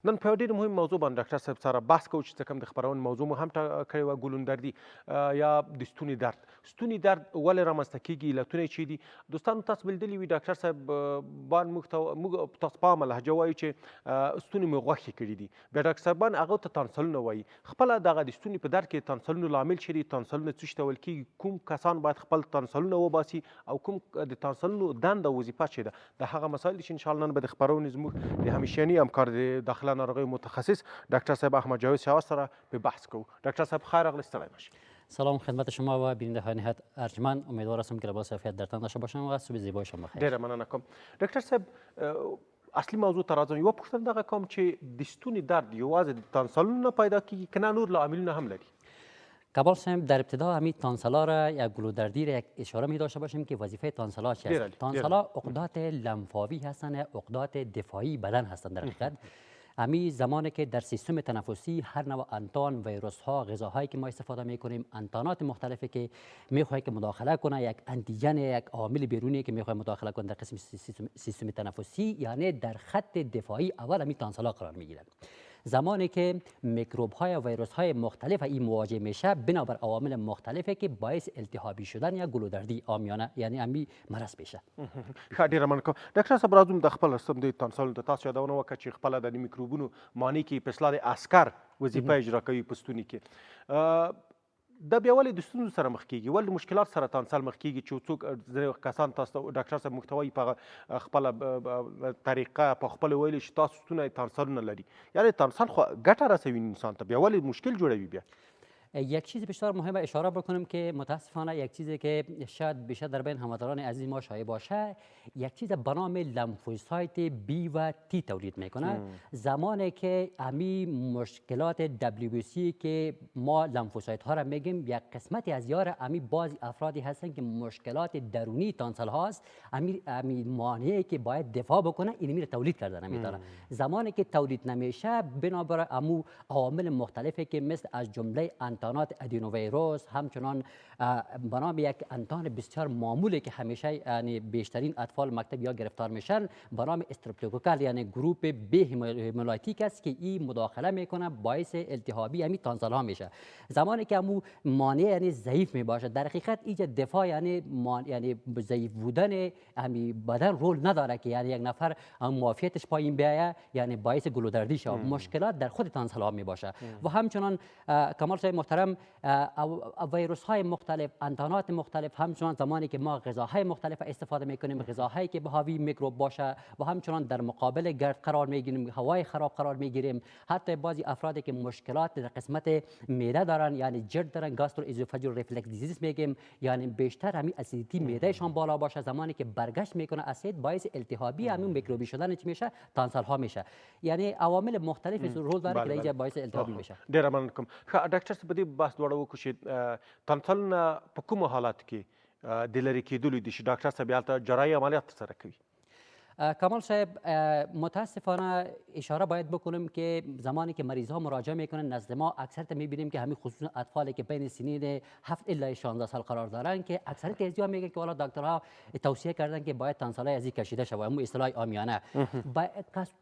نن په ډېر مهم موضوع باندې ډاکټر صاحب سره بحث کوو چې څه کوم د خپرونې موضوع مو هم کړې وه ګلوندردي یا د ستوني درد. ستوني درد ولې رامنځته کېږي؟ علتونه یې چی دي؟ دوستانو تاسو لیدلي وي ډاکټر صاحب باندې موږ تاسو په عامه لهجه وایو چې ستوني مې غوښې کړي دي. بیا ډاکټر صاحبان هغه ته تانسلونه وایي. خپله دغه د ستوني په درد کې تانسلونو لامل چی دي؟ تانسلونه څه شي ته ویل کېږي؟ کوم کسان باید خپل تانسلونه وباسي او کوم د تانسلونو دنده وظیفه چې ده د هغه مسایل دي چې انشاءالله نن به د خپرونې زموږ د همیشني همکار د داخله ناروغیو متخصص دکتر صاحب احمد جاوید شاه سره به بحث کوو. دکتر صاحب خیر راغلی، ستړی نشید. سلام خدمت شما و بیننده های نهایت ارجمند. امیدوار هستم که لباس عافیت درتان داشته باشم و صبح زیبای شما بخیر. ډیره مننه کوم. دکتر صاحب اصلي موضوع ته راځم. یوه پوښتنه دغه کوم چې د ستوني درد یوازې د تانسلونو نه پیدا کېږي که نه نور لاملونه هم لري؟ کمال صاحب در ابتدا همین تانسلا را یا گلودردی را یک اشاره می داشته باشیم که وظیفه تانسلا چی است؟ تانسلا عقدات لنفاوی هستند، عقدات دفاعی بدن هستند در حقیقت. امی زمانی که در سیستم تنفسی هر نوع انتان، ویروس ها، غذاهایی که ما استفاده می کنیم، انتانات مختلفی که میخواد که مداخله کنه، یک انتیژن، یک عامل بیرونی که میخواد مداخله کنه در قسم سیستم تنفسی، یعنی در خط دفاعی اول امی تانسلا قرار میگیرد. زمانی که میکروب های و ویروس های مختلف این مواجه میشه بنابر عوامل مختلفی که باعث التهابی شدن یا گلودردی عامیانه یعنی امی مرض بشه. ښه ډېره مننه کوم. ډاکټر صاحب راځم د خپل سم د تانسل د تاسو یادونه وکړه چې خپله د میکروبونو معنی کې په اصطلاح د عسکر وظیفه اجرا کوي په ستوني کې. دا بیا ولې د ستونزو سره مخ کېږي؟ ولې د مشکلات سره تانسل مخ کېږي چې څوک ځینې کسان تاسو ته ډاکټر صاحب موږ ته وایي په خپله طریقه په خپله ویلي چې تاسو ستونی تانسلونه لري. یعنې تانسل خو ګټه رسوي انسان ته، بیا ولې مشکل جوړوي؟ بیا یک چیز بسیار مهم اشاره بکنم که متاسفانه یک چیزی که شاید بیشتر در بین هموطنان عزیز ما شایع باشه، یک چیز به نام لمفوسایت بی و تی تولید میکنه. زمانی که امی مشکلات WBC که ما لمفوسایت ها را میگیم، یک قسمتی از یار امی بعضی افرادی هستن که مشکلات درونی تانسل هاست، امی مانعی که باید دفاع بکنه اینمی را تولید کردن نمیتونه. زمانی که تولید نمیشه بنابر امو عوامل مختلفی که مثل از جمله انتانات ادینوویروس، همچنان بنام یک انتان بسیار معمولی که همیشه یعنی بیشترین اطفال مکتب یا گرفتار میشن بنام استرپتوکوکل یعنی گروپ بی هیمولایتیک است که این مداخله میکنه باعث التهابی همین تانسل ها میشه. زمانی که امو مانع یعنی ضعیف میباشه در حقیقت ایجاد دفاع یعنی ضعیف بودن همین بدن رول نداره که یعنی یک نفر معافیتش پایین بیایه یعنی باعث گلودردی شه. مشکلات در خود تانسل ها میباشه. و همچنان کمال صاحب محترم ویروس های مختلف، انتانات مختلف، همچنان زمانی که ما غذاهای مختلف استفاده میکنیم، غذاهایی که به حاوی میکروب باشه و همچنان در مقابل گرد قرار میگیریم، هوای خراب قرار میگیریم. حتی بعضی افرادی که مشکلات در قسمت معده دارن یعنی جرد دارن، گاسترو ایزوفاجیال ریفلکس دیزیز میگیم، یعنی بیشتر همین اسیدیتی معدهشان بالا باشه، زمانی که برگشت میکنه اسید باعث التهابی همین میکروبی شدن چی میشه؟ تانسل ها میشه. یعنی عوامل مختلف رول داره که اینجا باعث التهابی میشه. ډیره مننه کوم. ډاکټر صاحب په دې بحث دواړه وکړو چې تانسلونه په کومو حالاتو کې د لرې کېدلو دي چې ډاکټر صاحب هلته جراحي عملیات سره کوي؟ کمال صاحب متاسفانه اشاره باید بکنم که زمانی که مریض ها مراجعه میکنن نزد ما اکثرت میبینیم که همین خصوصا اطفالی که بین سنین 7 الی 16 سال قرار دارن که اکثرت از میگن که والا دکترها توصیه کردن که باید تانسلای ازی کشیده شود، همون اصطلاح عامیانه.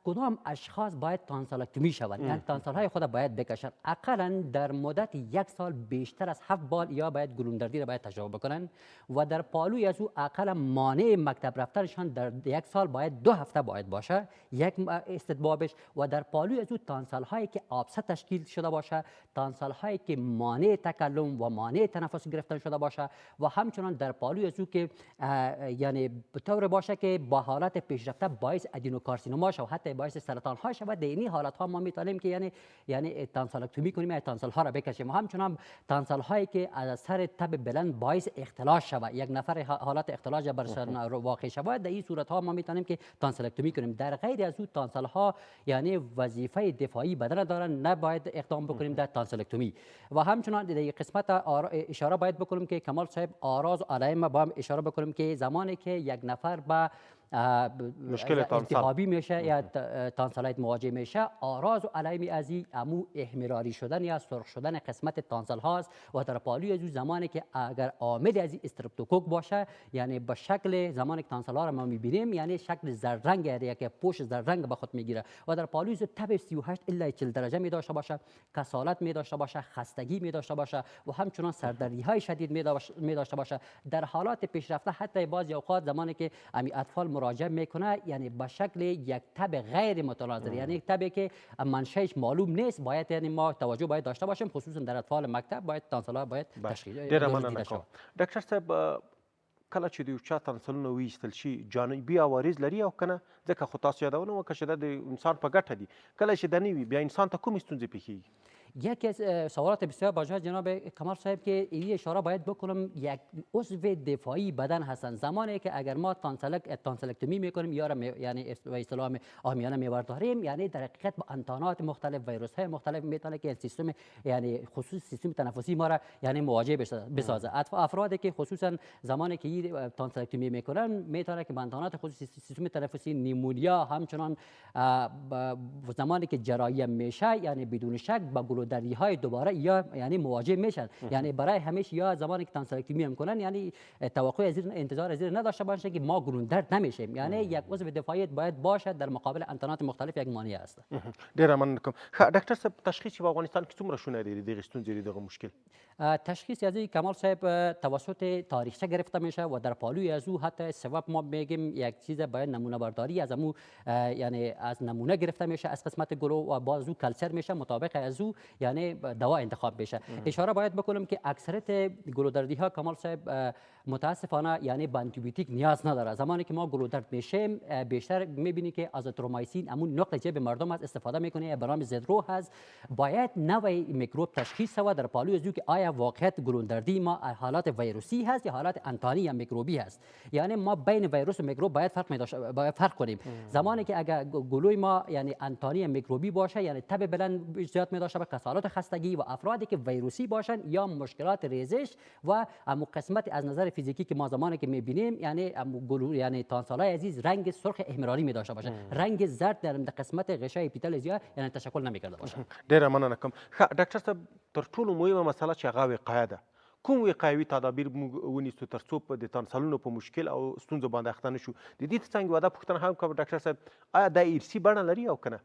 کدام اشخاص باید تانسلکتومی شوند؟ یعنی تانسلهای خود باید بکشن. اقلا در مدت 1 سال بیشتر از 7 بار یا باید گلوندردی را باید تجربه بکنن و در پالوی از او اقلا مانع مکتب رفتنشان در 1 سال باید 2 هفته باید باشه یک استتبابش و در پالوی از او تانسل هایی که آبسه تشکیل شده باشه، تانسل هایی که مانع تکلم و مانع تنفس گرفتن شده باشه و همچنان در پالوی از او که یعنی به طور باشه که با حالت پیشرفته باعث ادینوکارسینوما شه و حتی باعث سرطان ها شود. در این حالت ها ما میتونیم که یعنی تانسلکتومی کنیم یا تانسل ها را بکشیم. و همچنان تانسل هایی که از اثر تب بلند باعث اختلاش شود، یک نفر حالت اختلاش برسان واقع شود، در این صورت ها ما میتونیم که تانسلکتومی کنیم. در غیر از او تانسل ها یعنی وظیفه دفاعی بدن دارن، نباید اقدام بکنیم در تانسلکتومی. و همچنان در قسمت اشاره باید بکنیم که کمال صاحب آراز و علائم با هم اشاره بکنیم که زمانی که یک نفر به مشکل تانسال. التهابی میشه یا تانسالایت مواجه میشه. آراز و علائم از امو احمراری شدن یا سرخ شدن قسمت تانسال هاست و در پالوی از زمانی که اگر عامل از استرپتوکوک باشه، یعنی به شکل زمانی که تانسال ها را ما میبینیم یعنی شکل زرد یا که پوش زرد رنگ به خود میگیره و در پالوی تب 38 الی 40 درجه می داشته باشه، کسالت می داشته باشه، خستگی می داشته باشه و همچنان سردردی های شدید می داشته باشه. در حالات پیشرفته حتی بعضی اوقات زمانی که امی اطفال مراجعه میکنه یعنی به شکل یک تب غیر متناظر، یعنی یک تبی که منشأش معلوم نیست، باید یعنی ما توجه باید داشته باشیم، خصوصا در اطفال مکتب باید تانسال باید تشخیص دیده شود. ډاکټر صاحب کله چې د یو چا تانسلونه وایستل شي جانبي عوارض لري او کنه؟ ځکه خو تاسو یادونه وکړه چې دا د انسان په ګټه دي، کله چې دا نه وي بیا انسان ته کومې ستونزې پیښیږي؟ یکی از سوالات بسیار باجا جناب کمال صاحب که این اشاره باید بکنم یک عضو دفاعی بدن هستن. زمانی که اگر ما تانسلکتومی میکنیم یا یعنی به اصطلاح عامیانه میبرداریم یعنی در حقیقت با انتانات مختلف، ویروس های مختلف میتونه که سیستم یعنی خصوص سیستم تنفسی ما را یعنی مواجه بسازه. افرادی که خصوصا زمانی که این تانسلکتومی میکنن میتونه که با انتانات خصوص سیستم تنفسی، نیمونیا، همچنان زمانی که جراحی میشه یعنی بدون شک با گلودردی های دوباره یا یعنی مواجه میشن. یعنی برای همیشه یا زمانی که تانسلکتومی میکنن یعنی توقع از انتظار از نداشته باشن که ما گلودرد نمیشیم، یعنی یک عضو دفاعی باید باشد در مقابل انتانات مختلف یک مانع است. ډیره مننه کوم. ډاکټر صاحب تشخیص په افغانستان کې څومره شونه لري دغه ستونزې دغه مشکل؟ تشخیص از کمال صاحب توسط تاریخچه گرفته میشه و در پالوی از او حتی سبب ما میگیم یک چیز باید نمونه برداری از امو یعنی از نمونه گرفته میشه از قسمت گلو و باز او کلچر میشه، مطابق از او یعنی دوا انتخاب بشه. اشاره باید بکنم که اکثریت گلودردی ها کمال صاحب متاسفانه یعنی به آنتیبیوتیک نیاز نداره. زمانی که ما گلودرد میشیم بیشتر میبینی که آزیترومایسین همون نقل جیب مردم از استفاده میکنه، به نام زدرو هست. باید نوع میکروب تشخیص شود در پالوی از او که آیا واقعیت گلودردی ما حالات ویروسی هست یا حالات انتانی یا میکروبی هست. یعنی ما بین ویروس و میکروب باید فرق کنیم. زمانی که اگر گلوی ما یعنی انتانی یا میکروبی باشه یعنی تب بلند زیاد می داشته باشه، کسالات خستگی، و افرادی که ویروسی باشن یا مشکلات ریزش و امو قسمت از نظر فیزیکی که ما زمانی که میبینیم یعنی گلو یعنی تانسالای عزیز رنگ سرخ احمراری می داشته باشه، رنگ زرد در قسمت غشای اپیتالزیا یعنی تشکل نمیکرده باشه. ډیره مننه کوم. ډاکټر صاحب تر ټولو مهمه مسله چې هغه وقایه ده، کوم وقایوي تدابیر موږ ونیسو تر څو د تانسلونو په مشکل او ستونزو باندې اخته نشو؟ د دې ترڅنګ یوه پوښتنه هم کوم ډاکټر صاحب، آیا دا ارثي بڼه لري او کنه؟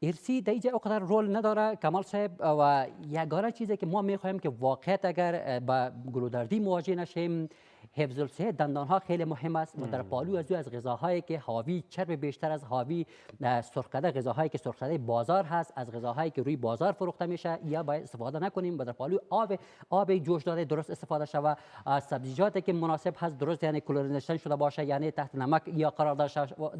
ارسی در اینجا اونقدر رول نداره کمال صاحب و یگانه چیزی که ما میخوایم که واقعیت اگر با گلودردی مواجه نشیم، حفظ الصحت دندان ها خیلی مهم است و در پالو از غذاهایی که حاوی چرب بیشتر از حاوی سرخ کرده، غذاهایی که سرخ کرده بازار هست، از غذاهایی که روی بازار فروخته میشه یا باید استفاده نکنیم و در پالو آب جوش داده درست استفاده شود، سبزیجاتی که مناسب هست درست یعنی کلورینیشن شده باشه یعنی تحت نمک یا قرار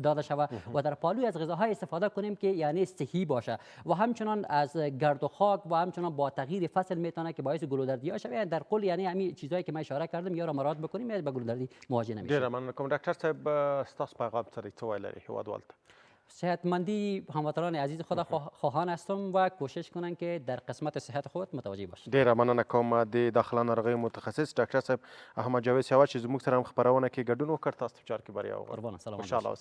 داده شود و در پالو از غذاهای استفاده کنیم که یعنی صحی باشه و همچنان از گرد و خاک و همچنان با تغییر فصل میتونه که باعث گلودردی شه. یعنی در کل یعنی همین چیزایی که من اشاره کردم یا را مراعات بکنیم یا به گلودردی مواجه نمیشیم. ډیره مننه کوم. ډاکټر صاحب ستاسو پیغام سره څه ویل لري هیوادوال ته؟ صحتمندی هموطنان عزیز خود خواهان هستم و کوشش کنن که در قسمت صحت خود متوجه باشند. ډیره مننه کوم د داخله ناروغیو متخصص ډاکټر صاحب احمد جاوید سیاوش چې زموږ سره هم خبرونه کې ګډون وکړ. تاسو په چار کې بریا وغواړم. قربان سلام.